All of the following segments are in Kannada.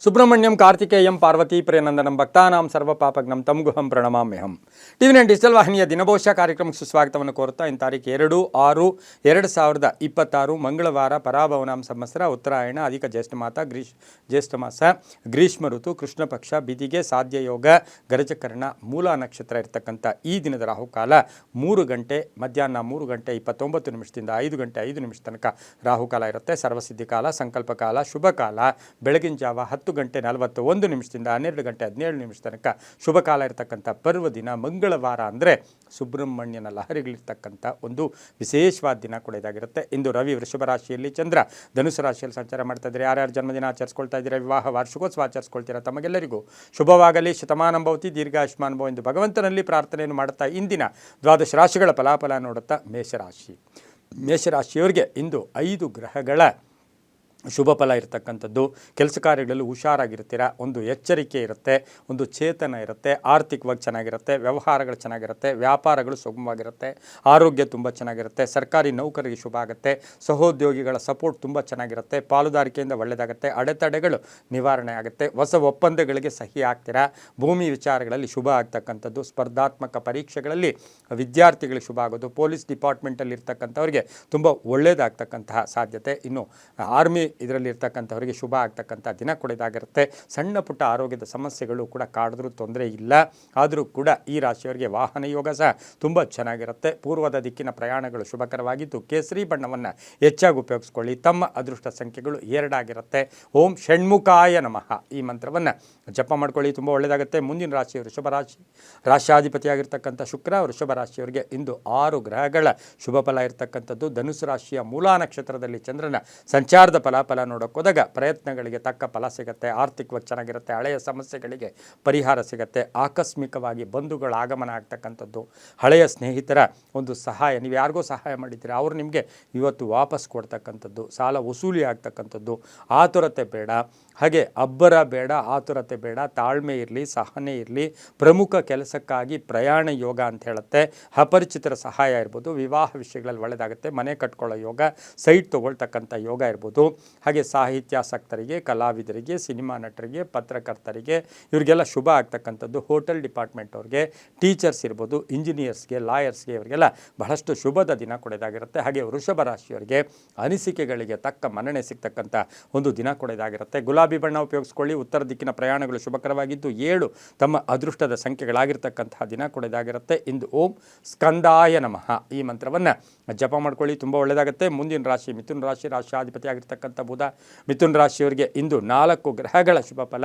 ಸುಬ್ರಹ್ಮಣ್ಯಂ ಕಾರ್ತಿಕೇಯಂ ಪಾರ್ವತಿ ಪ್ರಿಯನಂದನಂ ಭಕ್ತಾನಾಂ ಸರ್ವಪಾಪಗ್ನಂ ತಂ ಗುಹಂ ಪ್ರಣಮಾಮ್ಯಹಂ. ಟಿವಿ9 ಡಿಜಿಟಲ್ ವಾಹಿನಿಯ ದಿನಭವಿಷ್ಯ ಕಾರ್ಯಕ್ರಮಕ್ಕೆ ಸುಸ್ವಾಗತವನ್ನು ಕೋರುತ್ತಾ ಇನ್ನು ತಾರೀಕು 2/6/2026 ಮಂಗಳವಾರ ಪರಾಭವನಾಂ ಸಂವತ್ಸರ ಉತ್ತರಾಯಣ ಅಧಿಕ ಜ್ಯೇಷ್ಠ ಮಾಸ ಗ್ರೀಷ್ಮ ಋತು ಕೃಷ್ಣ ಪಕ್ಷ ಬಿದಿಗೆ ಸಾಧ್ಯ ಯೋಗ ಗರಜಕರ್ಣ ಮೂಲ ನಕ್ಷತ್ರ ಇರತಕ್ಕಂಥ ಈ ದಿನದ ರಾಹುಕಾಲ 3 ಗಂಟೆ ಮಧ್ಯಾಹ್ನ 3 ಗಂಟೆ 29 ನಿಮಿಷದಿಂದ 5 ಗಂಟೆ 5 ನಿಮಿಷ ತನಕ ರಾಹುಕಾಲ ಇರುತ್ತೆ. ಸರ್ವಸಿದ್ಧಿ ಕಾಲ, ಸಂಕಲ್ಪ ಕಾಲ, ಶುಭ ಕಾಲ ಬೆಳಗಿನ ಜಾವ 10 ಗಂಟೆ 41 ನಿಮಿಷದಿಂದ 12 ಗಂಟೆ 17 ನಿಮಿಷ ತನಕ ಶುಭ ಕಾಲ ಇರತಕ್ಕಂಥ ಪರ್ವ ದಿನ ಮಂಗಳವಾರ. ಅಂದರೆ ಸುಬ್ರಹ್ಮಣ್ಯನ ಲಹರಿಗಳಿರ್ತಕ್ಕಂಥ ಒಂದು ವಿಶೇಷವಾದ ದಿನ ಕೂಡ ಇದಾಗಿರುತ್ತೆ. ಇಂದು ರವಿ ವೃಷಭ ರಾಶಿಯಲ್ಲಿ, ಚಂದ್ರ ಧನುಸು ರಾಶಿಯಲ್ಲಿ ಸಂಚಾರ ಮಾಡ್ತಾ ಇದ್ದಾರೆ. ಯಾರ್ಯಾರು ಜನ್ಮದಿನ ಆಚರಿಸ್ಕೊಳ್ತಾ ಇದ್ದೀರಾ, ವಿವಾಹ ವಾರ್ಷಿಕೋತ್ಸವ ಆಚರಿಸ್ಕೊಳ್ತೀರಾ, ತಮಗೆಲ್ಲರಿಗೂ ಶುಭವಾಗಲಿ, ಶತಮಾನಂ ಭವತಿ, ದೀರ್ಘಾಯುಷ್ಮಾನ್ ಭವ ಎಂದು ಭಗವಂತನಲ್ಲಿ ಪ್ರಾರ್ಥನೆಯನ್ನು ಮಾಡುತ್ತಾ ಇಂದಿನ ದ್ವಾದಶ ರಾಶಿಗಳ ಫಲಾಫಲ ನೋಡುತ್ತಾ ಮೇಷರಾಶಿಯವರಿಗೆ ಇಂದು 5 ಗ್ರಹಗಳ ಶುಭ ಫಲ ಇರತಕ್ಕಂಥದ್ದು. ಕೆಲಸ ಕಾರ್ಯಗಳಲ್ಲಿ ಹುಷಾರಾಗಿರ್ತೀರ, ಒಂದು ಎಚ್ಚರಿಕೆ ಇರುತ್ತೆ, ಒಂದು ಚೇತನ ಇರುತ್ತೆ, ಆರ್ಥಿಕವಾಗಿ ಚೆನ್ನಾಗಿರುತ್ತೆ, ವ್ಯವಹಾರಗಳು ಚೆನ್ನಾಗಿರುತ್ತೆ, ವ್ಯಾಪಾರಗಳು ಸುಗಮವಾಗಿರುತ್ತೆ, ಆರೋಗ್ಯ ತುಂಬ ಚೆನ್ನಾಗಿರುತ್ತೆ, ಸರ್ಕಾರಿ ನೌಕರಿಗೆ ಶುಭ ಆಗುತ್ತೆ, ಸಹೋದ್ಯೋಗಿಗಳ ಸಪೋರ್ಟ್ ತುಂಬ ಚೆನ್ನಾಗಿರುತ್ತೆ, ಪಾಲುದಾರಿಕೆಯಿಂದ ಒಳ್ಳೆಯದಾಗುತ್ತೆ, ಅಡೆತಡೆಗಳು ನಿವಾರಣೆ ಆಗುತ್ತೆ, ಹೊಸ ಒಪ್ಪಂದಗಳಿಗೆ ಸಹಿ ಆಗ್ತೀರಾ, ಭೂಮಿ ವಿಚಾರಗಳಲ್ಲಿ ಶುಭ ಆಗ್ತಕ್ಕಂಥದ್ದು, ಸ್ಪರ್ಧಾತ್ಮಕ ಪರೀಕ್ಷೆಗಳಲ್ಲಿ ವಿದ್ಯಾರ್ಥಿಗಳಿಗೆ ಶುಭ ಆಗೋದು, ಪೊಲೀಸ್ ಡಿಪಾರ್ಟ್ಮೆಂಟಲ್ಲಿ ಇರ್ತಕ್ಕಂಥವ್ರಿಗೆ ತುಂಬ ಒಳ್ಳೆಯದಾಗ್ತಕ್ಕಂತಹ ಸಾಧ್ಯತೆ, ಇನ್ನು ಆರ್ಮಿ ಇದರಲ್ಲಿ ಇರ್ತಕ್ಕಂಥವರಿಗೆ ಶುಭ ಆಗ್ತಕ್ಕಂಥ ದಿನ ಕೂಡ ಇದಾಗಿರುತ್ತೆ. ಸಣ್ಣ ಪುಟ್ಟ ಆರೋಗ್ಯದ ಸಮಸ್ಯೆಗಳು ಕೂಡ ಕಾಡಿದ್ರೂ ತೊಂದರೆ ಇಲ್ಲ. ಆದರೂ ಕೂಡ ಈ ರಾಶಿಯವರಿಗೆ ವಾಹನ ಯೋಗ ಸಹ ತುಂಬ ಚೆನ್ನಾಗಿರುತ್ತೆ. ಪೂರ್ವದ ದಿಕ್ಕಿನ ಪ್ರಯಾಣಗಳು ಶುಭಕರವಾಗಿದ್ದು ಕೇಸರಿ ಬಣ್ಣವನ್ನು ಹೆಚ್ಚಾಗಿ ಉಪಯೋಗಿಸ್ಕೊಳ್ಳಿ. ತಮ್ಮ ಅದೃಷ್ಟ ಸಂಖ್ಯೆಗಳು 2 ಆಗಿರುತ್ತೆ. ಓಂ ಷಣ್ಮುಖಾಯ ನಮಃ ಈ ಮಂತ್ರವನ್ನು ಜಪ ಮಾಡ್ಕೊಳ್ಳಿ, ತುಂಬ ಒಳ್ಳೆಯದಾಗುತ್ತೆ. ಮುಂದಿನ ರಾಶಿ ವೃಷಭ ರಾಶಿ. ರಾಶಿಯಾಧಿಪತಿಯಾಗಿರ್ತಕ್ಕಂಥ ಶುಕ್ರ ವೃಷಭ ರಾಶಿಯವರಿಗೆ ಇಂದು 6 ಗ್ರಹಗಳ ಶುಭ ಫಲ ಇರತಕ್ಕಂಥದ್ದು. ಧನುಸು ರಾಶಿಯ ಮೂಲಾ ನಕ್ಷತ್ರದಲ್ಲಿ ಚಂದ್ರನ ಸಂಚಾರದ ಫಲ ನೋಡೋಕೆ ಹೋದಾಗ ಪ್ರಯತ್ನಗಳಿಗೆ ತಕ್ಕ ಫಲ ಸಿಗುತ್ತೆ, ಆರ್ಥಿಕವಾಗಿ ಚೆನ್ನಾಗಿರುತ್ತೆ, ಹಳೆಯ ಸಮಸ್ಯೆಗಳಿಗೆ ಪರಿಹಾರ ಸಿಗುತ್ತೆ, ಆಕಸ್ಮಿಕವಾಗಿ ಬಂಧುಗಳ ಆಗಮನ ಆಗ್ತಕ್ಕಂಥದ್ದು, ಹಳೆಯ ಸ್ನೇಹಿತರ ಒಂದು ಸಹಾಯ, ನೀವು ಯಾರಿಗೋ ಸಹಾಯ ಮಾಡಿದ್ದೀರಾ ಅವರು ನಿಮಗೆ ಇವತ್ತು ವಾಪಸ್ ಕೊಡ್ತಕ್ಕಂಥದ್ದು, ಸಾಲ ವಸೂಲಿ ಆಗ್ತಕ್ಕಂಥದ್ದು, ಆತುರತೆ ಬೇಡ, ಹಾಗೆ ಅಬ್ಬರ ಬೇಡ, ಆತುರತೆ ಬೇಡ, ತಾಳ್ಮೆ ಇರಲಿ, ಸಹನೆ ಇರಲಿ. ಪ್ರಮುಖ ಕೆಲಸಕ್ಕಾಗಿ ಪ್ರಯಾಣ ಯೋಗ ಅಂತ ಹೇಳುತ್ತೆ. ಅಪರಿಚಿತರ ಸಹಾಯ ಇರ್ಬೋದು, ವಿವಾಹ ವಿಷಯಗಳಲ್ಲಿ ಒಳ್ಳೆಯದಾಗುತ್ತೆ, ಮನೆ ಕಟ್ಕೊಳ್ಳೋ ಯೋಗ, ಸೈಟ್ ತೊಗೊಳ್ತಕ್ಕಂಥ ಯೋಗ ಇರ್ಬೋದು. ಹಾಗೆ ಸಾಹಿತ್ಯಾಸಕ್ತರಿಗೆ, ಕಲಾವಿದರಿಗೆ, ಸಿನಿಮಾ ನಟರಿಗೆ, ಪತ್ರಕರ್ತರಿಗೆ ಇವರಿಗೆಲ್ಲ ಶುಭ ಆಗ್ತಕ್ಕಂಥದ್ದು. ಹೋಟೆಲ್ ಡಿಪಾರ್ಟ್ಮೆಂಟ್ ಅವ್ರಿಗೆ, ಟೀಚರ್ಸ್ ಇರ್ಬೋದು, ಇಂಜಿನಿಯರ್ಸ್ಗೆ, ಲಾಯರ್ಸ್ಗೆ ಇವರಿಗೆಲ್ಲ ಬಹಳಷ್ಟು ಶುಭದ ದಿನ ಕೊಡೋದಾಗಿರುತ್ತೆ. ಹಾಗೆ ವೃಷಭ ರಾಶಿಯವರಿಗೆ ಅನಿಸಿಕೆಗಳಿಗೆ ತಕ್ಕ ಮನ್ನಣೆ ಸಿಗ್ತಕ್ಕಂಥ ಒಂದು ದಿನ ಕೊಡೋದಾಗಿರುತ್ತೆ. ಗುಲಾಬಿ ಬಣ್ಣ ಉಪಯೋಗಿಸ್ಕೊಳ್ಳಿ. ಉತ್ತರ ದಿಕ್ಕಿನ ಪ್ರಯಾಣಗಳು ಶುಭಕರವಾಗಿದ್ದು 7 ತಮ್ಮ ಅದೃಷ್ಟದ ಸಂಖ್ಯೆಗಳಾಗಿರ್ತಕ್ಕಂತಹ ದಿನ ಕೊಡೋದಾಗಿರುತ್ತೆ. ಇಂದು ಓಂ ಸ್ಕಂದಾಯ ನಮಃ ಈ ಮಂತ್ರವನ್ನು ಜಪ ಮಾಡ್ಕೊಳ್ಳಿ, ತುಂಬ ಒಳ್ಳೆಯದಾಗುತ್ತೆ. ಮುಂದಿನ ರಾಶಿ ಮಿಥುನ ರಾಶಿ. ರಾಶಿಯಾಧಿಪತಿ ಆಗಿರ್ತಕ್ಕಂಥ ಬುಧ ಮಿಥುನ ರಾಶಿಯವರಿಗೆ ಇಂದು 4 ಗ್ರಹಗಳ ಶುಭ ಫಲ.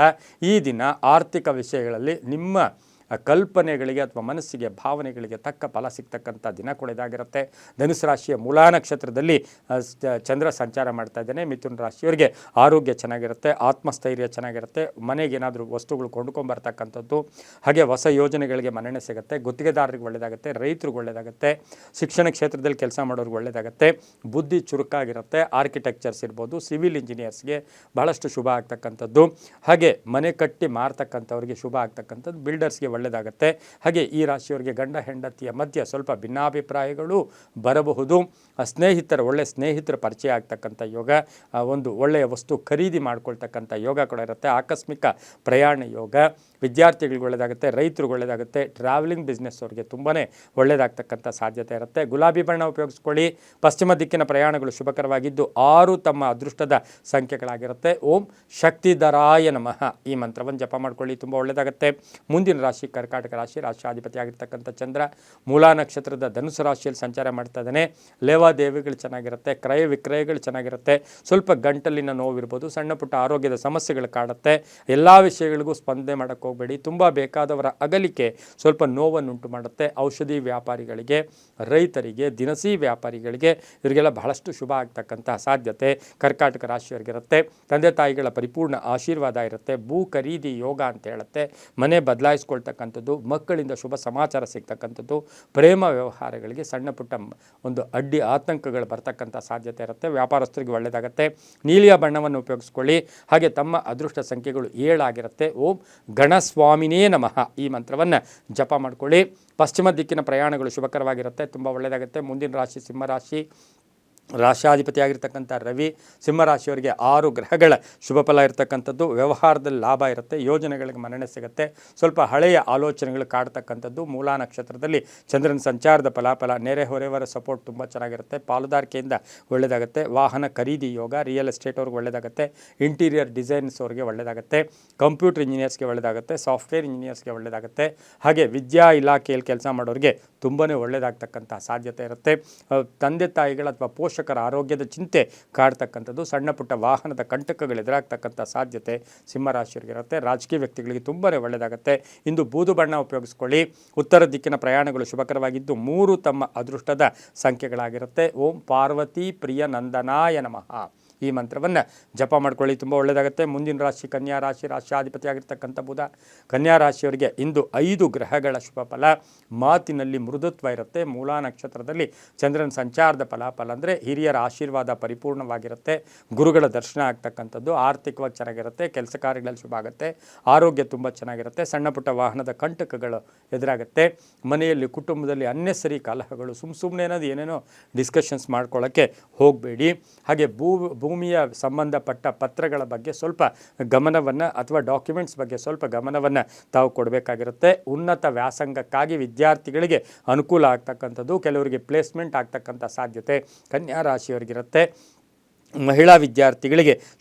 ಈ ದಿನ ಆರ್ಥಿಕ ವಿಷಯಗಳಲ್ಲಿ ನಿಮ್ಮ ಕಲ್ಪನೆಗಳಿಗೆ ಅಥವಾ ಮನಸ್ಸಿಗೆ ಭಾವನೆಗಳಿಗೆ ತಕ್ಕ ಫಲ ಸಿಗ್ತಕ್ಕಂಥ ದಿನ ಕೂಡ ಇದಾಗಿರುತ್ತೆ. ಧನುಸು ರಾಶಿಯ ಮೂಲಾ ನಕ್ಷತ್ರದಲ್ಲಿ ಚಂದ್ರ ಸಂಚಾರ ಮಾಡ್ತಾ ಇದ್ದಾನೆ. ಮಿಥುನ ರಾಶಿಯವರಿಗೆ ಆರೋಗ್ಯ ಚೆನ್ನಾಗಿರುತ್ತೆ, ಆತ್ಮಸ್ಥೈರ್ಯ ಚೆನ್ನಾಗಿರುತ್ತೆ, ಮನೆಗೆ ಏನಾದರೂ ವಸ್ತುಗಳು ಕೊಂಡ್ಕೊಂಬರ್ತಕ್ಕಂಥದ್ದು, ಹಾಗೆ ಹೊಸ ಯೋಜನೆಗಳಿಗೆ ಮನ್ನಣೆ ಸಿಗುತ್ತೆ, ಗುತ್ತಿಗೆದಾರರಿಗೆ ಒಳ್ಳೆಯದಾಗುತ್ತೆ, ರೈತರಿಗೆ ಒಳ್ಳೆಯದಾಗುತ್ತೆ, ಶಿಕ್ಷಣ ಕ್ಷೇತ್ರದಲ್ಲಿ ಕೆಲಸ ಮಾಡೋರಿಗೆ ಒಳ್ಳೆಯದಾಗುತ್ತೆ, ಬುದ್ಧಿ ಚುರುಕಾಗಿರುತ್ತೆ, ಆರ್ಕಿಟೆಕ್ಚರ್ಸ್ ಇರ್ಬೋದು, ಸಿವಿಲ್ ಇಂಜಿನಿಯರ್ಸ್ಗೆ ಬಹಳಷ್ಟು ಶುಭ ಆಗ್ತಕ್ಕಂಥದ್ದು, ಹಾಗೆ ಮನೆ ಕಟ್ಟಿ ಮಾರ್ತಕ್ಕಂಥವ್ರಿಗೆ ಶುಭ ಆಗ್ತಕ್ಕಂಥದ್ದು, ಬಿಲ್ಡರ್ಸ್ಗೆ ಒಳ್ಳೆಯದಾಗುತ್ತೆ. ಹಾಗೆ ಈ ರಾಶಿಯವರಿಗೆ ಗಂಡ ಹೆಂಡತಿಯ ಮಧ್ಯೆ ಸ್ವಲ್ಪ ಭಿನ್ನಾಭಿಪ್ರಾಯಗಳು ಬರಬಹುದು. ಒಳ್ಳೆಯ ಸ್ನೇಹಿತರ ಪರಿಚಯ ಆಗ್ತಕ್ಕಂಥ ಯೋಗ, ಒಂದು ಒಳ್ಳೆಯ ವಸ್ತು ಖರೀದಿ ಮಾಡ್ಕೊಳ್ತಕ್ಕಂಥ ಯೋಗ ಕೂಡ ಇರುತ್ತೆ. ಆಕಸ್ಮಿಕ ಪ್ರಯಾಣ ಯೋಗ, ವಿದ್ಯಾರ್ಥಿಗಳಿಗೆ ಒಳ್ಳೆಯದಾಗುತ್ತೆ, ರೈತರಿಗೆ ಒಳ್ಳೆಯದಾಗುತ್ತೆ, ಟ್ರಾವೆಲಿಂಗ್ ಬಿಸ್ನೆಸ್ ಅವರಿಗೆ ತುಂಬಾ ಒಳ್ಳೆಯದಾಗ್ತಕ್ಕಂಥ ಸಾಧ್ಯತೆ ಇರುತ್ತೆ. ಗುಲಾಬಿ ಬಣ್ಣ ಉಪಯೋಗಿಸ್ಕೊಳ್ಳಿ. ಪಶ್ಚಿಮ ದಿಕ್ಕಿನ ಪ್ರಯಾಣಗಳು ಶುಭಕರವಾಗಿದ್ದು 6 ತಮ್ಮ ಅದೃಷ್ಟದ ಸಂಖ್ಯೆಗಳಾಗಿರುತ್ತೆ. ಓಂ ಶಕ್ತಿಧರಾಯ ನಮಃ ಈ ಮಂತ್ರವನ್ನು ಜಪ ಮಾಡ್ಕೊಳ್ಳಿ, ತುಂಬ ಒಳ್ಳೆಯದಾಗುತ್ತೆ. ಮುಂದಿನ ರಾಶಿ ಕರ್ಕಾಟಕ ರಾಶಿ. ರಾಶಿಯಾಧಿಪತಿ ಆಗಿರ್ತಕ್ಕಂಥ ಚಂದ್ರ ಮೂಲಾ ನಕ್ಷತ್ರದ ಧನುಸು ರಾಶಿಯಲ್ಲಿ ಸಂಚಾರ ಮಾಡ್ತಾ ಇದ್ದಾನೆ. ಲೇವಾದೇವಿಗಳು ಚೆನ್ನಾಗಿರುತ್ತೆ, ಕ್ರಯ ವಿಕ್ರಯಗಳು ಚೆನ್ನಾಗಿರುತ್ತೆ, ಸ್ವಲ್ಪ ಗಂಟಲಿನ ನೋವಿರ್ಬೋದು, ಸಣ್ಣ ಪುಟ್ಟ ಆರೋಗ್ಯದ ಸಮಸ್ಯೆಗಳು ಕಾಡುತ್ತೆ. ಎಲ್ಲ ವಿಷಯಗಳಿಗೂ ಸ್ಪಂದನೆ ಮಾಡೋಕ್ಕೆ ಹೋಗಬೇಡಿ. ತುಂಬ ಬೇಕಾದವರ ಅಗಲಿಕೆ ಸ್ವಲ್ಪ ನೋವನ್ನುಂಟು ಮಾಡುತ್ತೆ. ಔಷಧಿ ವ್ಯಾಪಾರಿಗಳಿಗೆ, ರೈತರಿಗೆ, ದಿನಸಿ ವ್ಯಾಪಾರಿಗಳಿಗೆ ಇವರಿಗೆಲ್ಲ ಬಹಳಷ್ಟು ಶುಭ ಆಗ್ತಕ್ಕಂಥ ಸಾಧ್ಯತೆ ಕರ್ಕಾಟಕ ರಾಶಿಯವರಿಗಿರುತ್ತೆ. ತಂದೆ ತಾಯಿಗಳ ಪರಿಪೂರ್ಣ ಆಶೀರ್ವಾದ ಇರುತ್ತೆ. ಭೂ ಖರೀದಿ ಯೋಗ ಅಂತ ಹೇಳುತ್ತೆ. ಮನೆ ಬದಲಾಯಿಸ್ಕೊಳ್ತಕ್ಕಂಥದ್ದು, ಮಕ್ಕಳಿಂದ ಶುಭ ಸಮಾಚಾರ ಸಿಗ್ತಕ್ಕಂಥದ್ದು, ಪ್ರೇಮ ವ್ಯವಹಾರಗಳಿಗೆ ಸಣ್ಣ ಪುಟ್ಟ ಒಂದು ಅಡ್ಡಿ ಆತಂಕಗಳು ಬರ್ತಕ್ಕಂಥ ಸಾಧ್ಯತೆ ಇರುತ್ತೆ. ವ್ಯಾಪಾರಸ್ಥರಿಗೆ ಒಳ್ಳೆಯದಾಗುತ್ತೆ. ನೀಲಿಯ ಬಣ್ಣವನ್ನು ಉಪಯೋಗಿಸ್ಕೊಳ್ಳಿ. ಹಾಗೆ ತಮ್ಮ ಅದೃಷ್ಟ ಸಂಖ್ಯೆಗಳು 7 ಆಗಿರುತ್ತೆ. ಓಂ ಗಣಸ್ವಾಮಿನೇ ನಮಃ ಈ ಮಂತ್ರವನ್ನು ಜಪ ಮಾಡ್ಕೊಳ್ಳಿ. ಪಶ್ಚಿಮ ದಿಕ್ಕಿನ ಪ್ರಯಾಣಗಳು ಶುಭಕರವಾಗಿರುತ್ತೆ, ತುಂಬ ಒಳ್ಳೆಯದಾಗುತ್ತೆ. ಮುಂದಿನ ರಾಶಿ ಸಿಂಹರಾಶಿ. ರಾಶಾಧಿಪತಿಯಾಗಿರ್ತಕ್ಕಂಥ ರವಿ, ಸಿಂಹರಾಶಿಯವರಿಗೆ 6 ಗ್ರಹಗಳ ಶುಭ ಫಲ ಇರತಕ್ಕಂಥದ್ದು. ವ್ಯವಹಾರದಲ್ಲಿ ಲಾಭ ಇರುತ್ತೆ, ಯೋಜನೆಗಳಿಗೆ ಮನ್ನಣೆ ಸಿಗುತ್ತೆ. ಸ್ವಲ್ಪ ಹಳೆಯ ಆಲೋಚನೆಗಳು ಕಾಡ್ತಕ್ಕಂಥದ್ದು. ಮೂಲಾ ನಕ್ಷತ್ರದಲ್ಲಿ ಚಂದ್ರನ ಸಂಚಾರದ ಫಲಾಫಲ, ನೆರೆಹೊರೆಯವರ ಸಪೋರ್ಟ್ ತುಂಬ ಚೆನ್ನಾಗಿರುತ್ತೆ. ಪಾಲುದಾರಿಕೆಯಿಂದ ಒಳ್ಳೆಯದಾಗುತ್ತೆ. ವಾಹನ ಖರೀದಿ ಯೋಗ, ರಿಯಲ್ ಎಸ್ಟೇಟ್ ಅವ್ರಿಗೆ ಒಳ್ಳೆಯದಾಗುತ್ತೆ. ಇಂಟೀರಿಯರ್ ಡಿಸೈನ್ಸ್ ಅವ್ರಿಗೆ ಒಳ್ಳೆಯದಾಗುತ್ತೆ. ಕಂಪ್ಯೂಟರ್ ಇಂಜಿನಿಯರ್ಸ್ಗೆ ಒಳ್ಳೆಯದಾಗುತ್ತೆ. ಸಾಫ್ಟ್ವೇರ್ ಇಂಜಿನಿಯರ್ಸ್ಗೆ ಒಳ್ಳೆಯದಾಗುತ್ತೆ. ಹಾಗೆ ವಿದ್ಯಾ ಇಲಾಖೆಯಲ್ಲಿ ಕೆಲಸ ಮಾಡೋರಿಗೆ ತುಂಬಾ ಒಳ್ಳೆಯದಾಗ್ತಕ್ಕಂಥ ಸಾಧ್ಯತೆ ಇರುತ್ತೆ. ತಂದೆ ತಾಯಿಗಳ ಅಥವಾ ಪೋಷಕರ ಆರೋಗ್ಯದ ಚಿಂತೆ ಕಾಡ್ತಕ್ಕಂಥದ್ದು. ಸಣ್ಣ ಪುಟ್ಟ ವಾಹನದ ಕಂಟಕಗಳು ಎದುರಾಗ್ತಕ್ಕಂಥ ಸಾಧ್ಯತೆ ಸಿಂಹರಾಶಿಯವರಿಗಿರುತ್ತೆ. ರಾಜಕೀಯ ವ್ಯಕ್ತಿಗಳಿಗೆ ತುಂಬಾ ಒಳ್ಳೆಯದಾಗುತ್ತೆ. ಇಂದು ಬೂದು ಬಣ್ಣ ಉಪಯೋಗಿಸ್ಕೊಳ್ಳಿ. ಉತ್ತರ ದಿಕ್ಕಿನ ಪ್ರಯಾಣಗಳು ಶುಭಕರವಾಗಿದ್ದು 3 ತಮ್ಮ ಅದೃಷ್ಟದ ಸಂಖ್ಯೆಗಳಾಗಿರುತ್ತೆ. ಓಂ ಪಾರ್ವತಿ ಪ್ರಿಯ ನಂದನಾಯ ನಮಃ ಈ ಮಂತ್ರವನ್ನು ಜಪ ಮಾಡ್ಕೊಳ್ಳಿ, ತುಂಬ ಒಳ್ಳೆಯದಾಗುತ್ತೆ. ಮುಂದಿನ ರಾಶಿ ಕನ್ಯಾ ರಾಶಿ, ರಾಶಿಯಾಧಿಪತಿಯಾಗಿರ್ತಕ್ಕಂಥ ಬುಧ. ಕನ್ಯಾ ರಾಶಿಯವರಿಗೆ ಇಂದು 5 ಗ್ರಹಗಳ ಶುಭ ಫಲ. ಮಾತಿನಲ್ಲಿ ಮೃದುತ್ವ ಇರುತ್ತೆ. ಮೂಲಾ ನಕ್ಷತ್ರದಲ್ಲಿ ಚಂದ್ರನ ಸಂಚಾರದ ಫಲಾಫಲ ಅಂದರೆ ಹಿರಿಯರ ಆಶೀರ್ವಾದ ಪರಿಪೂರ್ಣವಾಗಿರುತ್ತೆ. ಗುರುಗಳ ದರ್ಶನ ಆಗ್ತಕ್ಕಂಥದ್ದು. ಆರ್ಥಿಕವಾಗಿ ಚೆನ್ನಾಗಿರುತ್ತೆ. ಕೆಲಸ ಕಾರ್ಯಗಳಲ್ಲಿ ಶುಭ ಆಗುತ್ತೆ. ಆರೋಗ್ಯ ತುಂಬ ಚೆನ್ನಾಗಿರುತ್ತೆ. ಸಣ್ಣ ಪುಟ್ಟ ವಾಹನದ ಕಂಟಕಗಳು ಎದುರಾಗುತ್ತೆ. ಮನೆಯಲ್ಲಿ ಕುಟುಂಬದಲ್ಲಿ ಅನ್ನೆಸರಿ ಕಲಹಗಳು, ಸುಮ್ಮನೆ ಅನ್ನೋದು ಏನೇನೋ ಡಿಸ್ಕಷನ್ಸ್ ಮಾಡ್ಕೊಳ್ಳೋಕ್ಕೆ ಹೋಗಬೇಡಿ. ಹಾಗೆ ಭೂಮಿಯ ಸಂಬಂಧಪಟ್ಟ ಪತ್ರಗಳ ಬಗ್ಗೆ ಸ್ವಲ್ಪ ಗಮನವನ್ನು ಅಥವಾ ಡಾಕ್ಯುಮೆಂಟ್ಸ್ ಬಗ್ಗೆ ಸ್ವಲ್ಪ ಗಮನವನ್ನು ತಾವು ಕೊಡಬೇಕಾಗಿರುತ್ತೆ. ಉನ್ನತ ವ್ಯಾಸಂಗಕ್ಕಾಗಿ ವಿದ್ಯಾರ್ಥಿಗಳಿಗೆ ಅನುಕೂಲ ಆಗ್ತಕ್ಕಂಥದ್ದು. ಕೆಲವರಿಗೆ ಪ್ಲೇಸ್ಮೆಂಟ್ ಆಗ್ತಕ್ಕಂಥ ಸಾಧ್ಯತೆ ಕನ್ಯಾ ರಾಶಿಯವರಿಗಿರುತ್ತೆ. ಮಹಿಳಾ ವಿದ್ಯಾರ್ಥಿಗಳಿಗೆ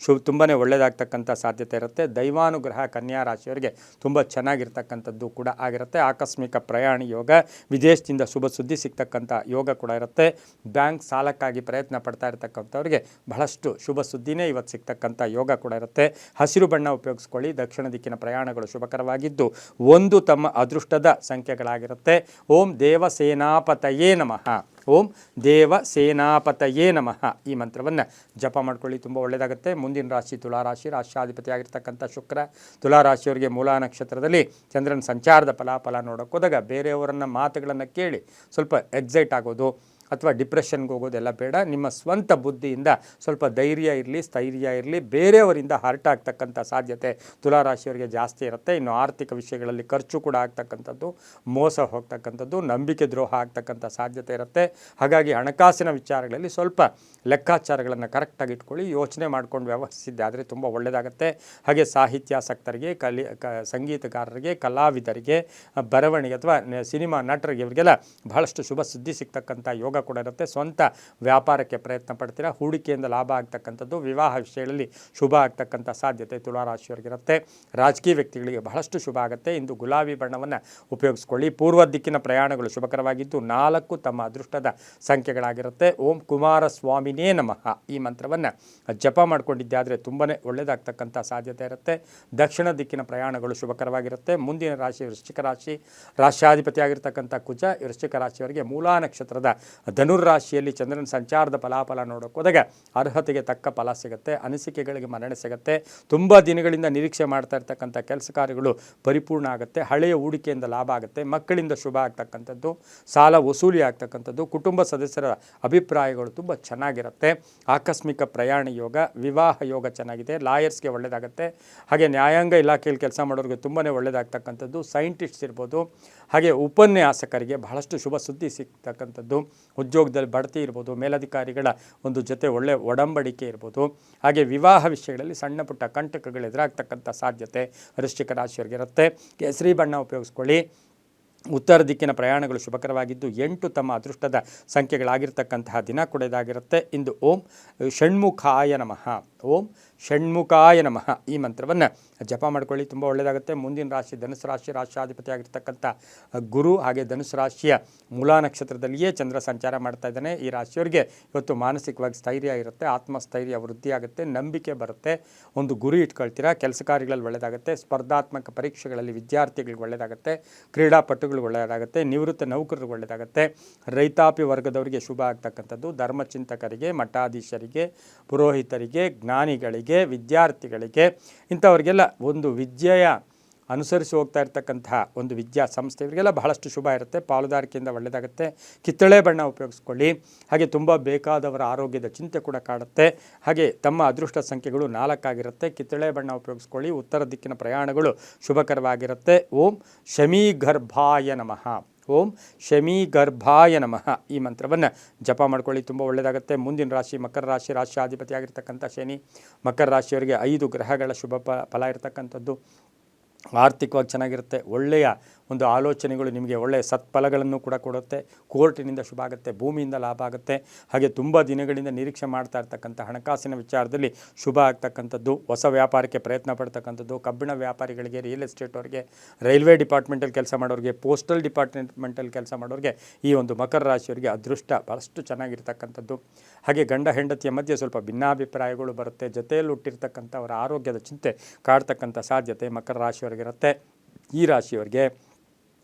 ತುಂಬಾ ಒಳ್ಳೆಯದಾಗ್ತಕ್ಕಂಥ ಸಾಧ್ಯತೆ ಇರುತ್ತೆ. ದೈವಾನುಗ್ರಹ ಕನ್ಯಾ ರಾಶಿಯವರಿಗೆ ತುಂಬ ಚೆನ್ನಾಗಿರ್ತಕ್ಕಂಥದ್ದು ಕೂಡ ಆಗಿರುತ್ತೆ. ಆಕಸ್ಮಿಕ ಪ್ರಯಾಣ ಯೋಗ, ವಿದೇಶದಿಂದ ಶುಭ ಸುದ್ದಿ ಸಿಗ್ತಕ್ಕಂಥ ಯೋಗ ಕೂಡ ಇರುತ್ತೆ. ಬ್ಯಾಂಕ್ ಸಾಲಕ್ಕಾಗಿ ಪ್ರಯತ್ನ ಪಡ್ತಾ ಇರತಕ್ಕಂಥವ್ರಿಗೆ ಬಹಳಷ್ಟು ಶುಭ ಸುದ್ದಿನೇ ಇವತ್ತು ಸಿಗ್ತಕ್ಕಂಥ ಯೋಗ ಕೂಡ ಇರುತ್ತೆ. ಹಸಿರು ಬಣ್ಣ ಉಪಯೋಗಿಸ್ಕೊಳ್ಳಿ. ದಕ್ಷಿಣ ದಿಕ್ಕಿನ ಪ್ರಯಾಣಗಳು ಶುಭಕರವಾಗಿದ್ದು 1 ತಮ್ಮ ಅದೃಷ್ಟದ ಸಂಖ್ಯೆಗಳಾಗಿರುತ್ತೆ. ಓಂ ದೇವಸೇನಾಪತಯೇ ನಮಃ. ಓಂ ದೇವ ಸೇನಾಪತಯೇ ನಮಃ ಈ ಮಂತ್ರವನ್ನು ಜಪ ಮಾಡ್ಕೊಳ್ಳಿ, ತುಂಬ ಒಳ್ಳೆಯದಾಗುತ್ತೆ. ಮುಂದಿನ ರಾಶಿ ತುಲಾರಾಶಿ, ರಾಶಿಯಾಧಿಪತಿಯಾಗಿರ್ತಕ್ಕಂಥ ಶುಕ್ರ. ತುಲಾರಾಶಿಯವರಿಗೆ ಮೂಲಾ ನಕ್ಷತ್ರದಲ್ಲಿ ಚಂದ್ರನ ಸಂಚಾರದ ಫಲಾಫಲ ನೋಡೋಕೆ ಹೋದಾಗ ಬೇರೆಯವರನ್ನ ಮಾತುಗಳನ್ನು ಕೇಳಿ ಸ್ವಲ್ಪ ಎಕ್ಸೈಟ್ ಆಗೋದು ಅಥವಾ ಡಿಪ್ರೆಷನ್ಗೆ ಹೋಗೋದೆಲ್ಲ ಬೇಡ. ನಿಮ್ಮ ಸ್ವಂತ ಬುದ್ಧಿಯಿಂದ ಸ್ವಲ್ಪ ಧೈರ್ಯ ಇರಲಿ, ಸ್ಥೈರ್ಯ ಇರಲಿ. ಬೇರೆಯವರಿಂದ ಹರ್ಟ್ ಆಗ್ತಕ್ಕಂಥ ಸಾಧ್ಯತೆ ತುಲಾರಾಶಿಯವರಿಗೆ ಜಾಸ್ತಿ ಇರುತ್ತೆ. ಇನ್ನು ಆರ್ಥಿಕ ವಿಷಯಗಳಲ್ಲಿ ಖರ್ಚು ಕೂಡ ಆಗ್ತಕ್ಕಂಥದ್ದು, ಮೋಸ ಹೋಗ್ತಕ್ಕಂಥದ್ದು, ನಂಬಿಕೆ ದ್ರೋಹ ಆಗ್ತಕ್ಕಂಥ ಸಾಧ್ಯತೆ ಇರುತ್ತೆ. ಹಾಗಾಗಿ ಹಣಕಾಸಿನ ವಿಚಾರಗಳಲ್ಲಿ ಸ್ವಲ್ಪ ಲೆಕ್ಕಾಚಾರಗಳನ್ನು ಕರೆಕ್ಟಾಗಿ ಇಟ್ಕೊಳ್ಳಿ. ಯೋಚನೆ ಮಾಡ್ಕೊಂಡು ವ್ಯವಹರಿಸಿದ್ದೆ ಆದರೆ ತುಂಬ ಒಳ್ಳೆಯದಾಗುತ್ತೆ. ಹಾಗೆ ಸಾಹಿತ್ಯಾಸಕ್ತರಿಗೆ, ಸಂಗೀತಗಾರರಿಗೆ, ಕಲಾವಿದರಿಗೆ, ಬರವಣಿಗೆ ಅಥವಾ ಸಿನಿಮಾ ನಟರಿಗೆ ಇವರಿಗೆಲ್ಲ ಬಹಳಷ್ಟು ಶುಭ ಸುದ್ದಿ ಸಿಗ್ತಕ್ಕಂಥ ಯೋಗ ಕೂಡ ಇರುತ್ತೆ. ಸ್ವಂತ ವ್ಯಾಪಾರಕ್ಕೆ ಪ್ರಯತ್ನ ಪಡ್ತೀರಾ. ಹೂಡಿಕೆಯಿಂದ ಲಾಭ ಆಗ್ತಕ್ಕಂಥದ್ದು, ವಿವಾಹ ವಿಷಯಗಳಲ್ಲಿ ಶುಭ ಆಗ್ತಕ್ಕಂಥ ಸಾಧ್ಯತೆ ತುಲಾರಾಶಿಯವರಿಗಿರುತ್ತೆ. ರಾಜಕೀಯ ವ್ಯಕ್ತಿಗಳಿಗೆ ಬಹಳಷ್ಟು ಶುಭ ಆಗುತ್ತೆ. ಇಂದು ಗುಲಾಬಿ ಬಣ್ಣವನ್ನು ಉಪಯೋಗಿಸ್ಕೊಳ್ಳಿ. ಪೂರ್ವ ದಿಕ್ಕಿನ ಪ್ರಯಾಣಗಳು ಶುಭಕರವಾಗಿದ್ದು 4 ತಮ್ಮ ಅದೃಷ್ಟದ ಸಂಖ್ಯೆಗಳಾಗಿರುತ್ತೆ. ಓಂ ಕುಮಾರಸ್ವಾಮಿನೇ ನಮಃ ಈ ಮಂತ್ರವನ್ನು ಜಪ ಮಾಡಿಕೊಂಡಿದ್ದೆ ಆದರೆ ತುಂಬಾ ಒಳ್ಳೆಯದಾಗ್ತಕ್ಕಂಥ ಸಾಧ್ಯತೆ ಇರುತ್ತೆ. ದಕ್ಷಿಣ ದಿಕ್ಕಿನ ಪ್ರಯಾಣಗಳು ಶುಭಕರವಾಗಿರುತ್ತೆ. ಮುಂದಿನ ರಾಶಿ ವೃಶ್ಚಿಕ ರಾಶಿ, ರಾಶಿಯಾಧಿಪತಿಯಾಗಿರ್ತಕ್ಕಂಥ ಕುಜ. ವೃಶ್ಚಿಕ ರಾಶಿಯವರಿಗೆ ಮೂಲಾ ನಕ್ಷತ್ರದ ಧನುರ್ರಾಶಿಯಲ್ಲಿ ಚಂದ್ರನ ಸಂಚಾರದ ಫಲಾಫಲ ನೋಡೋಕೆ ಹೋದಾಗ ಅರ್ಹತೆಗೆ ತಕ್ಕ ಫಲ ಸಿಗುತ್ತೆ. ಅನಿಸಿಕೆಗಳಿಗೆ ಮನ್ನಣೆ ಸಿಗುತ್ತೆ. ತುಂಬ ದಿನಗಳಿಂದ ನಿರೀಕ್ಷೆ ಮಾಡ್ತಾ ಇರ್ತಕ್ಕಂಥ ಕೆಲಸ ಕಾರ್ಯಗಳು ಪರಿಪೂರ್ಣ ಆಗುತ್ತೆ. ಹಳೆಯ ಹೂಡಿಕೆಯಿಂದ ಲಾಭ ಆಗುತ್ತೆ. ಮಕ್ಕಳಿಂದ ಶುಭ ಆಗ್ತಕ್ಕಂಥದ್ದು, ಸಾಲ ವಸೂಲಿ ಆಗ್ತಕ್ಕಂಥದ್ದು, ಕುಟುಂಬ ಸದಸ್ಯರ ಅಭಿಪ್ರಾಯಗಳು ತುಂಬ ಚೆನ್ನಾಗಿರುತ್ತೆ. ಆಕಸ್ಮಿಕ ಪ್ರಯಾಣ ಯೋಗ, ವಿವಾಹ ಯೋಗ ಚೆನ್ನಾಗಿದೆ. ಲಾಯರ್ಸ್ಗೆ ಒಳ್ಳೆಯದಾಗುತ್ತೆ. ಹಾಗೆ ನ್ಯಾಯಾಂಗ ಇಲಾಖೆಯಲ್ಲಿ ಕೆಲಸ ಮಾಡೋರಿಗೆ ತುಂಬಾ ಒಳ್ಳೆಯದಾಗ್ತಕ್ಕಂಥದ್ದು. ಸೈಂಟಿಸ್ಟ್ಸ್ ಇರ್ಬೋದು, ಹಾಗೆ ಉಪನ್ಯಾಸಕರಿಗೆ ಬಹಳಷ್ಟು ಶುಭ ಸುದ್ದಿ ಸಿಗ್ತಕ್ಕಂಥದ್ದು. ಉದ್ಯೋಗದಲ್ಲಿ ಬಡ್ತಿ ಇರ್ಬೋದು, ಮೇಲಧಿಕಾರಿಗಳ ಒಂದು ಜೊತೆ ಒಳ್ಳೆಯ ಒಡಂಬಡಿಕೆ ಇರ್ಬೋದು. ಹಾಗೆ ವಿವಾಹ ವಿಷಯಗಳಲ್ಲಿ ಸಣ್ಣ ಪುಟ್ಟ ಕಂಟಕಗಳು ಎದುರಾಗ್ತಕ್ಕಂಥ ಸಾಧ್ಯತೆ ವೃಶ್ಚಿಕ ರಾಶಿಯವರಿಗಿರುತ್ತೆ. ಕೇಸರಿ ಬಣ್ಣ ಉಪಯೋಗಿಸ್ಕೊಳ್ಳಿ. ಉತ್ತರ ದಿಕ್ಕಿನ ಪ್ರಯಾಣಗಳು ಶುಭಕರವಾಗಿದ್ದು 8 ತಮ್ಮ ಅದೃಷ್ಟದ ಸಂಖ್ಯೆಗಳಾಗಿರ್ತಕ್ಕಂತಹ ದಿನ ಕೂಡ ಇದಾಗಿರುತ್ತೆ. ಇಂದು ಓಂ ಷಣ್ಮುಖಾಯ ನಮಃ. ಓಂ ಷಣ್ಮುಖಾಯ ನಮಃ ಈ ಮಂತ್ರವನ್ನು ಜಪ ಮಾಡ್ಕೊಳ್ಳಿ, ತುಂಬ ಒಳ್ಳೆಯದಾಗುತ್ತೆ. ಮುಂದಿನ ರಾಶಿ ಧನುಸು ರಾಶಿ, ರಾಶಿಯಾಧಿಪತಿಯಾಗಿರ್ತಕ್ಕಂಥ ಗುರು. ಹಾಗೆ ಧನುಸು ರಾಶಿಯ ಮೂಲಾ ನಕ್ಷತ್ರದಲ್ಲಿಯೇ ಚಂದ್ರ ಸಂಚಾರ ಮಾಡ್ತಾ ಇದ್ದಾನೆ. ಈ ರಾಶಿಯವರಿಗೆ ಇವತ್ತು ಮಾನಸಿಕವಾಗಿ ಸ್ಥೈರ್ಯ ಇರುತ್ತೆ. ಆತ್ಮಸ್ಥೈರ್ಯ ವೃದ್ಧಿಯಾಗುತ್ತೆ. ನಂಬಿಕೆ ಬರುತ್ತೆ. ಒಂದು ಗುರಿ ಇಟ್ಕೊಳ್ತೀರಾ. ಕೆಲಸ ಕಾರ್ಯಗಳಲ್ಲಿ ಒಳ್ಳೆಯದಾಗುತ್ತೆ. ಸ್ಪರ್ಧಾತ್ಮಕ ಪರೀಕ್ಷೆಗಳಲ್ಲಿ ವಿದ್ಯಾರ್ಥಿಗಳಿಗೆ ಒಳ್ಳೆಯದಾಗುತ್ತೆ. ಕ್ರೀಡಾಪಟುಗಳು ಒಳ್ಳೆಯದಾಗುತ್ತೆ. ನಿವೃತ್ತ ನೌಕರರಿಗೆ ಒಳ್ಳೆಯದಾಗುತ್ತೆ. ರೈತಾಪಿ ವರ್ಗದವರಿಗೆ ಶುಭ ಆಗ್ತಕ್ಕಂಥದ್ದು. ಧರ್ಮಚಿಂತಕರಿಗೆ, ಮಠಾಧೀಶರಿಗೆ, ಪುರೋಹಿತರಿಗೆ, ಜ್ಞಾನಿಗಳಿಗೆ, ವಿದ್ಯಾರ್ಥಿಗಳಿಗೆ ಇಂಥವರಿಗೆಲ್ಲ ಒಂದು ವಿದ್ಯೆಯ ಅನುಸರಿಸಿ ಹೋಗ್ತಾ ಇರ್ತಕ್ಕಂತಹ ಒಂದು ವಿದ್ಯಾ ಸಂಸ್ಥೆಯವರಿಗೆಲ್ಲ ಬಹಳಷ್ಟು ಶುಭ ಇರುತ್ತೆ. ಪಾಲುದಾರಿಕೆಯಿಂದ ಒಳ್ಳೆಯದಾಗುತ್ತೆ. ಕಿತ್ತಳೆ ಬಣ್ಣ ಉಪಯೋಗಿಸ್ಕೊಳ್ಳಿ. ಹಾಗೆ ತುಂಬ ಬೇಕಾದವರ ಆರೋಗ್ಯದ ಚಿಂತೆ ಕೂಡ ಕಾಡುತ್ತೆ. ಹಾಗೆ ತಮ್ಮ ಅದೃಷ್ಟ ಸಂಖ್ಯೆಗಳು 4 ಆಗಿರುತ್ತೆ. ಕಿತ್ತಳೆ ಬಣ್ಣ ಉಪಯೋಗಿಸ್ಕೊಳ್ಳಿ. ಉತ್ತರ ದಿಕ್ಕಿನ ಪ್ರಯಾಣಗಳು ಶುಭಕರವಾಗಿರುತ್ತೆ. ಓಂ ಶಮೀಗರ್ಭಾಯ ನಮಃ. ಓಂ ಶಮೀ ಗರ್ಭಾಯ ನಮಃ ಈ ಮಂತ್ರವನ್ನು ಜಪ ಮಾಡ್ಕೊಳ್ಳಿ, ತುಂಬ ಒಳ್ಳೆಯದಾಗುತ್ತೆ. ಮುಂದಿನ ರಾಶಿ ಮಕರ ರಾಶಿ, ರಾಶ್ಯಾಧಿಪತಿ ಆಗಿರ್ತಕ್ಕಂಥ ಶನಿ. ಮಕರ ರಾಶಿಯವರಿಗೆ 5 ಗ್ರಹಗಳ ಶುಭ ಫಲ ಇರತಕ್ಕಂಥದ್ದು. ಆರ್ಥಿಕವಾಗಿ ಚೆನ್ನಾಗಿರುತ್ತೆ, ಒಳ್ಳೆಯ ಒಂದು ಆಲೋಚನೆಗಳು ನಿಮಗೆ ಒಳ್ಳೆಯ ಸತ್ಫಲಗಳನ್ನು ಕೂಡ ಕೊಡುತ್ತೆ. ಕೋರ್ಟಿನಿಂದ ಶುಭ ಆಗುತ್ತೆ, ಭೂಮಿಯಿಂದ ಲಾಭ ಆಗುತ್ತೆ. ಹಾಗೆ ತುಂಬ ದಿನಗಳಿಂದ ನಿರೀಕ್ಷೆ ಮಾಡ್ತಾ ಇರ್ತಕ್ಕಂಥ ಹಣಕಾಸಿನ ವಿಚಾರದಲ್ಲಿ ಶುಭ ಆಗ್ತಕ್ಕಂಥದ್ದು. ಹೊಸ ವ್ಯಾಪಾರಕ್ಕೆ ಪ್ರಯತ್ನ ಪಡ್ತಕ್ಕಂಥದ್ದು. ಕಬ್ಬಿಣ ವ್ಯಾಪಾರಿಗಳಿಗೆ, ರಿಯಲ್ ಎಸ್ಟೇಟ್ ಅವರಿಗೆ, ರೈಲ್ವೆ ಡಿಪಾರ್ಟ್ಮೆಂಟಲ್ಲಿ ಕೆಲಸ ಮಾಡೋರಿಗೆ, ಪೋಸ್ಟಲ್ ಡಿಪಾರ್ಟ್ಮೆಂಟಲ್ಲಿ ಕೆಲಸ ಮಾಡೋರಿಗೆ ಈ ಒಂದು ಮಕರ ರಾಶಿಯವರಿಗೆ ಅದೃಷ್ಟ ಭಾಳಷ್ಟು ಚೆನ್ನಾಗಿರ್ತಕ್ಕಂಥದ್ದು. ಹಾಗೆ ಗಂಡ ಹೆಂಡತಿಯ ಮಧ್ಯೆ ಸ್ವಲ್ಪ ಭಿನ್ನಾಭಿಪ್ರಾಯಗಳು ಬರುತ್ತೆ. ಜೊತೆಯಲ್ಲಿ ಹುಟ್ಟಿರ್ತಕ್ಕಂಥ ಅವರ ಆರೋಗ್ಯದ ಚಿಂತೆ ಕಾಡ್ತಕ್ಕಂಥ ಸಾಧ್ಯತೆ ಮಕರ ರಾಶಿಯವರಿಗಿರುತ್ತೆ. ಈ ರಾಶಿಯವರಿಗೆ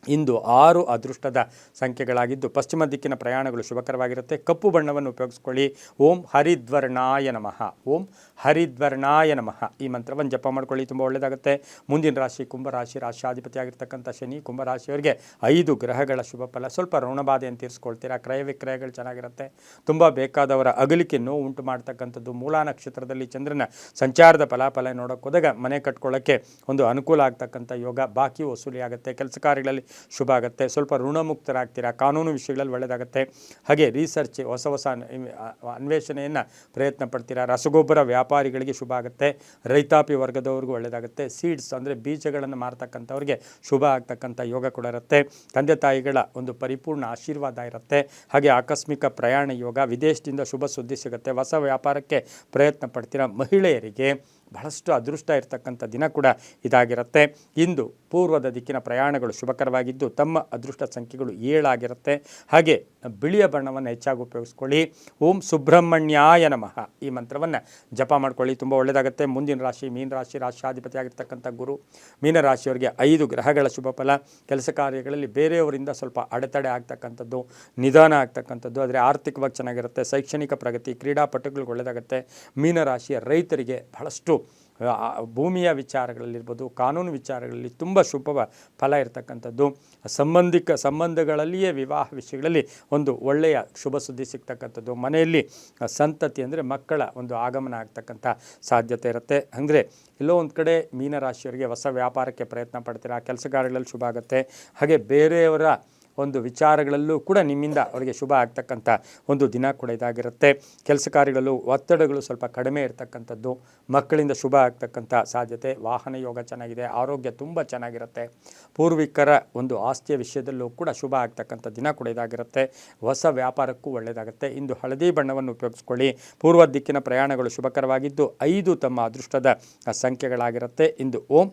ಇಂದು 6 ಅದೃಷ್ಟದ ಸಂಖ್ಯೆಗಳಾಗಿದ್ದು ಪಶ್ಚಿಮ ದಿಕ್ಕಿನ ಪ್ರಯಾಣಗಳು ಶುಭಕರವಾಗಿರುತ್ತೆ. ಕಪ್ಪು ಬಣ್ಣವನ್ನು ಉಪಯೋಗಿಸ್ಕೊಳ್ಳಿ. ಓಂ ಹರಿದ್ವರ್ಣಾಯ ನಮಃ. ಓಂ ಹರಿದ್ವರ್ಣಾಯ ನಮಃ ಈ ಮಂತ್ರವನ್ನು ಜಪ ಮಾಡ್ಕೊಳ್ಳಿ, ತುಂಬ ಒಳ್ಳೆಯದಾಗುತ್ತೆ. ಮುಂದಿನ ರಾಶಿ ಕುಂಭರಾಶಿ, ರಾಶ್ಯಾಧಿಪತಿ ಆಗಿರ್ತಕ್ಕಂಥ ಶನಿ. ಕುಂಭರಾಶಿಯವರಿಗೆ 5 ಗ್ರಹಗಳ ಶುಭ ಫಲ. ಸ್ವಲ್ಪ ಋಣಬಾಧೆಯನ್ನು ತೀರಿಸ್ಕೊಳ್ತೀರಾ. ಕ್ರಯ ವಿಕ್ರಯಗಳು ಚೆನ್ನಾಗಿರುತ್ತೆ. ತುಂಬ ಬೇಕಾದವರ ಅಗಲಿಕೆ ನೋವು ಉಂಟು ಮಾಡ್ತಕ್ಕಂಥದ್ದು. ಮೂಲ ನಕ್ಷತ್ರದಲ್ಲಿ ಚಂದ್ರನ ಸಂಚಾರದ ಫಲಾಫಲ ನೋಡೋಕೆ ಹೋದಾಗ ಮನೆ ಕಟ್ಕೊಳ್ಳೋಕ್ಕೆ ಒಂದು ಅನುಕೂಲ ಆಗ್ತಕ್ಕಂಥ ಯೋಗ. ಬಾಕಿ ವಸೂಲಿ ಆಗುತ್ತೆ. ಕೆಲಸ ಕಾರ್ಯಗಳಲ್ಲಿ ಶುಭ ಆಗುತ್ತೆ. ಸ್ವಲ್ಪ ಋಣಮುಕ್ತರಾಗ್ತೀರಾ. ಕಾನೂನು ವಿಷಯಗಳಲ್ಲಿ ಒಳ್ಳೆಯದಾಗುತ್ತೆ. ಹಾಗೆ ರಿಸರ್ಚ್, ಹೊಸ ಹೊಸ ಅನ್ವೇಷಣೆಯನ್ನು ಪ್ರಯತ್ನ ಪಡ್ತೀರಾ. ರಸಗೊಬ್ಬರ ವ್ಯಾಪಾರಿಗಳಿಗೆ ಶುಭ ಆಗುತ್ತೆ. ರೈತಾಪಿ ವರ್ಗದವ್ರಿಗೂ ಒಳ್ಳೆಯದಾಗುತ್ತೆ. ಸೀಡ್ಸ್ ಅಂದರೆ ಬೀಜಗಳನ್ನು ಮಾರ್ತಕ್ಕಂಥವ್ರಿಗೆ ಶುಭ ಆಗ್ತಕ್ಕಂಥ ಯೋಗ ಕೂಡ ಇರುತ್ತೆ. ತಂದೆ ತಾಯಿಗಳ ಒಂದು ಪರಿಪೂರ್ಣ ಆಶೀರ್ವಾದ ಇರುತ್ತೆ. ಹಾಗೆ ಆಕಸ್ಮಿಕ ಪ್ರಯಾಣ ಯೋಗ. ವಿದೇಶದಿಂದ ಶುಭ ಸುದ್ದಿ ಸಿಗುತ್ತೆ. ಹೊಸ ವ್ಯಾಪಾರಕ್ಕೆ ಪ್ರಯತ್ನ ಪಡ್ತೀರಾ. ಮಹಿಳೆಯರಿಗೆ ಬಹಳಷ್ಟು ಅದೃಷ್ಟ ಇರತಕ್ಕಂಥ ದಿನ ಕೂಡ ಇದಾಗಿರುತ್ತೆ. ಇಂದು ಪೂರ್ವದ ದಿಕ್ಕಿನ ಪ್ರಯಾಣಗಳು ಶುಭಕರವಾಗಿದ್ದು ತಮ್ಮ ಅದೃಷ್ಟ ಸಂಖ್ಯೆಗಳು 7 ಆಗಿರುತ್ತೆ. ಹಾಗೆ ಬಿಳಿಯ ಬಣ್ಣವನ್ನು ಹೆಚ್ಚಾಗಿ ಉಪಯೋಗಿಸ್ಕೊಳ್ಳಿ. ಓಂ ಸುಬ್ರಹ್ಮಣ್ಯಾಯ ನಮಃ ಈ ಮಂತ್ರವನ್ನು ಜಪ ಮಾಡ್ಕೊಳ್ಳಿ, ತುಂಬ ಒಳ್ಳೆಯದಾಗುತ್ತೆ. ಮುಂದಿನ ರಾಶಿ ಮೀನ ರಾಶಿ, ರಾಶ್ಯಾಧಿಪತಿ ಆಗಿರ್ತಕ್ಕಂಥ ಗುರು. ಮೀನರಾಶಿಯವರಿಗೆ 5 ಗ್ರಹಗಳ ಶುಭ ಫಲ. ಕೆಲಸ ಕಾರ್ಯಗಳಲ್ಲಿ ಬೇರೆಯವರಿಂದ ಸ್ವಲ್ಪ ಅಡೆತಡೆ ಆಗ್ತಕ್ಕಂಥದ್ದು, ನಿಧಾನ ಆಗ್ತಕ್ಕಂಥದ್ದು. ಆದರೆ ಆರ್ಥಿಕವಾಗಿ ಚೆನ್ನಾಗಿರುತ್ತೆ. ಶೈಕ್ಷಣಿಕ ಪ್ರಗತಿ, ಕ್ರೀಡಾಪಟುಗಳಿಗೆ ಒಳ್ಳೆಯದಾಗುತ್ತೆ. ಮೀನರಾಶಿಯ ರೈತರಿಗೆ ಬಹಳಷ್ಟು ಭೂಮಿಯ ವಿಚಾರಗಳಲ್ಲಿರ್ಬೋದು, ಕಾನೂನು ವಿಚಾರಗಳಲ್ಲಿ ತುಂಬ ಶುಭ ಫಲ ಇರತಕ್ಕಂಥದ್ದು. ಸಂಬಂಧಗಳಲ್ಲಿಯೇ ವಿವಾಹ ವಿಷಯಗಳಲ್ಲಿ ಒಂದು ಒಳ್ಳೆಯ ಶುಭ ಸುದ್ದಿ ಸಿಗ್ತಕ್ಕಂಥದ್ದು. ಮನೆಯಲ್ಲಿ ಸಂತತಿ ಅಂದರೆ ಮಕ್ಕಳ ಒಂದು ಆಗಮನ ಆಗ್ತಕ್ಕಂಥ ಸಾಧ್ಯತೆ ಇರುತ್ತೆ. ಅಂದರೆ ಎಲ್ಲೋ ಒಂದು ಕಡೆ ಮೀನರಾಶಿಯವರಿಗೆ ಹೊಸ ವ್ಯಾಪಾರಕ್ಕೆ ಪ್ರಯತ್ನ ಪಡ್ತೀರಾ. ಕೆಲಸ ಕಾರ್ಯಗಳಲ್ಲಿ ಶುಭ ಆಗುತ್ತೆ. ಹಾಗೆ ಬೇರೆಯವರ ಒಂದು ವಿಚಾರಗಳಲ್ಲೂ ಕೂಡ ನಿಮ್ಮಿಂದ ಅವರಿಗೆ ಶುಭ ಆಗ್ತಕ್ಕಂಥ ಒಂದು ದಿನ ಕೂಡ ಇದಾಗಿರುತ್ತೆ. ಕೆಲಸ ಕಾರ್ಯಗಳಲ್ಲೂ ಒತ್ತಡಗಳು ಸ್ವಲ್ಪ ಕಡಿಮೆ ಇರತಕ್ಕಂಥದ್ದು. ಮಕ್ಕಳಿಂದ ಶುಭ ಆಗ್ತಕ್ಕಂಥ ಸಾಧ್ಯತೆ. ವಾಹನ ಯೋಗ ಚೆನ್ನಾಗಿದೆ. ಆರೋಗ್ಯ ತುಂಬ ಚೆನ್ನಾಗಿರುತ್ತೆ. ಪೂರ್ವಿಕರ ಒಂದು ಆಸ್ತಿಯ ವಿಷಯದಲ್ಲೂ ಕೂಡ ಶುಭ ಆಗ್ತಕ್ಕಂಥ ದಿನ ಕೂಡ ಇದಾಗಿರುತ್ತೆ. ಹೊಸ ವ್ಯಾಪಾರಕ್ಕೂ ಒಳ್ಳೆಯದಾಗುತ್ತೆ. ಇಂದು ಹಳದಿ ಬಣ್ಣವನ್ನು ಉಪಯೋಗಿಸ್ಕೊಳ್ಳಿ. ಪೂರ್ವ ದಿಕ್ಕಿನ ಪ್ರಯಾಣಗಳು ಶುಭಕರವಾಗಿದ್ದು 5 ತಮ್ಮ ಅದೃಷ್ಟದ ಸಂಖ್ಯೆಗಳಾಗಿರುತ್ತೆ. ಇಂದು ಓಂ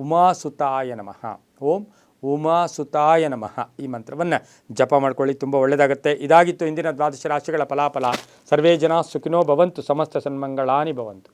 ಉಮಾಸುತಾಯ ನಮಃ. ಓಂ ಉಮಾಸುತಾಯ ನಮಃ ಈ ಮಂತ್ರವನ್ನು ಜಪ ಮಾಡ್ಕೊಳ್ಳಿ, ತುಂಬ ಒಳ್ಳೆಯದಾಗುತ್ತೆ. ಇದಾಗಿತ್ತು ಇಂದಿನ 12 ರಾಶಿಗಳ ಫಲಾಫಲ. ಸರ್ವೇ ಜನ ಸುಖಿನೋ ಭವಂತು. ಸಮಸ್ತ ಸನ್ಮಂಗಳಾನಿ ಭವಂತು.